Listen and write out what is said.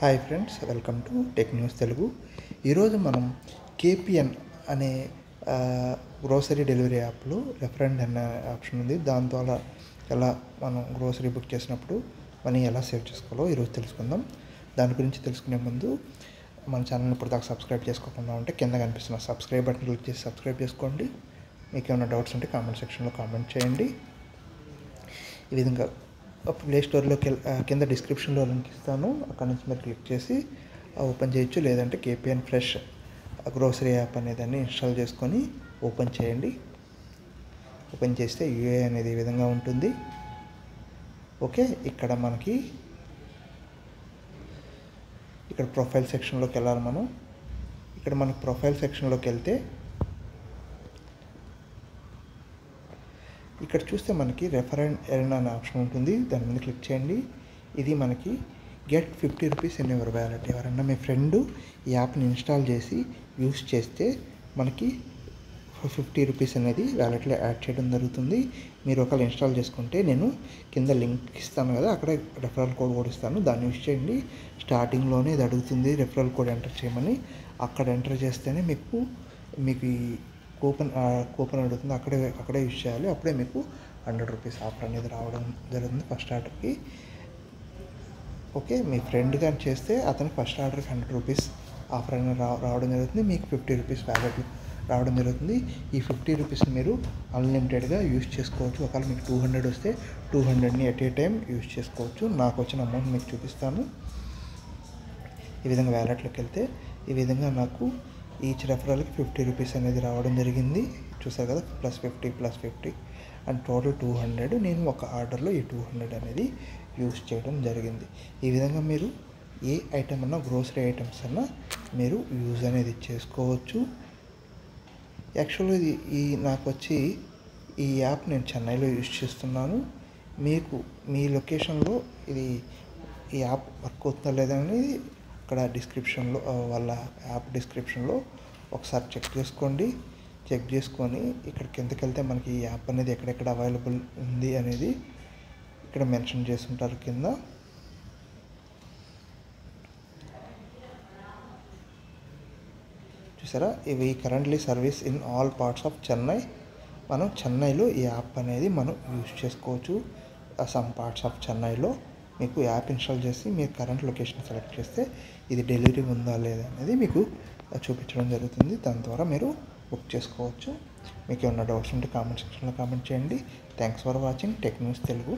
Hi friends, welcome to tech news Telugu. ఈరోజు మనం KPN అనే గ్రోసరీ డెలివరీ యాప్లో రెఫరెండ్ అనే ఆప్షన్ ఉంది. దాని ద్వారా ఎలా మనం గ్రోసరీ బుక్ చేసినప్పుడు మనీ ఎలా సేవ్ చేసుకోవాలో ఈరోజు తెలుసుకుందాం. దాని గురించి తెలుసుకునే ముందు మన ఛానల్ని ఇప్పుడు దాకా సబ్స్క్రైబ్ చేసుకోకుండా ఉంటే కింద కనిపిస్తున్న సబ్స్క్రైబ్ బటన్ క్లిక్ చేసి సబ్స్క్రైబ్ చేసుకోండి. మీకు ఏమైనా డౌట్స్ ఉంటే కామెంట్ సెక్షన్లో కామెంట్ చేయండి. ఈ విధంగా ప్లే స్టోర్లోకి కింద డిస్క్రిప్షన్లో లింక్ ఇస్తాను, అక్కడ నుంచి మీరు క్లిక్ చేసి ఓపెన్ చేయొచ్చు. లేదంటే కేపిఎన్ ఫ్రెష్ గ్రోసరీ యాప్ అనేదాన్ని ఇన్స్టాల్ చేసుకొని ఓపెన్ చేయండి. ఓపెన్ చేస్తే యూఐ అనేది ఈ విధంగా ఉంటుంది. ఓకే, ఇక్కడ మనకి ఇక్కడ ప్రొఫైల్ సెక్షన్లోకి వెళ్ళాలి. మనం ఇక్కడ మనకు ప్రొఫైల్ సెక్షన్లోకి వెళ్తే ఇక్కడ చూస్తే మనకి రెఫరెండ్ ఎర్న్ అనే ఆప్షన్ ఉంటుంది. దాని మీద క్లిక్ చేయండి. ఇది మనకి get 50 rupees in your wallet. ఎవరన్నా మీ ఫ్రెండ్ ఈ యాప్ని ఇన్స్టాల్ చేసి యూస్ చేస్తే మనకి 50 రూపీస్ అనేది వ్యాలెట్లో యాడ్ చేయడం జరుగుతుంది. మీరు ఒకవేళ ఇన్స్టాల్ చేసుకుంటే నేను కింద లింక్ ఇస్తాను కదా, అక్కడే రెఫరల్ కోడ్ కూడా ఇస్తాను, దాన్ని యూస్ చేయండి. స్టార్టింగ్లోనే ఇది అడుగుతుంది రెఫరల్ కోడ్ ఎంటర్ చేయమని. అక్కడ ఎంటర్ చేస్తేనే మీకు ఈ కూపన్ అడుగుతుంది, అక్కడే యూజ్ చేయాలి. అప్పుడే మీకు 100 రూపీస్ ఆఫర్ అనేది రావడం జరుగుతుంది ఫస్ట్ ఆర్డర్కి. ఓకే, మీ ఫ్రెండ్ కానీ చేస్తే అతనికి ఫస్ట్ ఆర్డర్కి 100 రూపీస్ ఆఫర్ అనేది రావడం జరుగుతుంది. మీకు 50 రూపీస్ వ్యాలెట్ రావడం జరుగుతుంది. ఈ 50 రూపీస్ని మీరు అన్లిమిటెడ్గా యూజ్ చేసుకోవచ్చు. ఒకవేళ మీకు 200 వస్తే 200ని ఎట్ ఏ టైం యూజ్ చేసుకోవచ్చు. నాకు వచ్చిన అమౌంట్ మీకు చూపిస్తాను. ఈ విధంగా వ్యాలెట్లోకి వెళ్తే ఈ విధంగా నాకు ఈచ్ రెఫరల్కి 50 రూపీస్ అనేది రావడం జరిగింది. చూసారు కదా, +50 అండ్ టోటల్ 200. నేను ఒక ఆర్డర్లో ఈ 200 అనేది యూజ్ చేయడం జరిగింది. ఈ విధంగా మీరు ఏ ఐటమ్ అన్నా, గ్రోసరీ ఐటమ్స్ అన్నా మీరు యూజ్ అనేది చేసుకోవచ్చు. యాక్చువల్గా నాకు వచ్చి ఈ యాప్ నేను చెన్నైలో యూజ్ చేస్తున్నాను. మీకు మీ లొకేషన్లో ఈ యాప్ వర్క్ అవుతుందా లేదా అనేది అక్కడ డిస్క్రిప్షన్లో వాళ్ళ యాప్ డిస్క్రిప్షన్లో ఒకసారి చెక్ చేసుకోండి. చెక్ చేసుకొని ఇక్కడ కిందకి వెళ్తే మనకి ఈ యాప్ అనేది ఎక్కడెక్కడ అవైలబుల్ ఉంది అనేది ఇక్కడ మెన్షన్ చేస్తుంటారు కింద. చూసారా, ఇవి currently service in all parts of Chennai. మనం చెన్నైలో ఈ యాప్ అనేది మనం యూజ్ చేసుకోవచ్చు. సమ్ పార్ట్స్ ఆఫ్ చెన్నైలో మీకు యాప్ ఇన్స్టాల్ చేసి మీరు కరెంట్ లొకేషన్ సెలెక్ట్ చేస్తే ఇది డెలివరీ ఉందా లేదా అనేది మీకు చూపించడం జరుగుతుంది. దాని ద్వారా మీరు బుక్ చేసుకోవచ్చు. మీకు ఏమైనా డౌట్స్ ఉంటే కామెంట్ సెక్షన్లో కామెంట్ చేయండి. Thanks for watching tech news Telugu.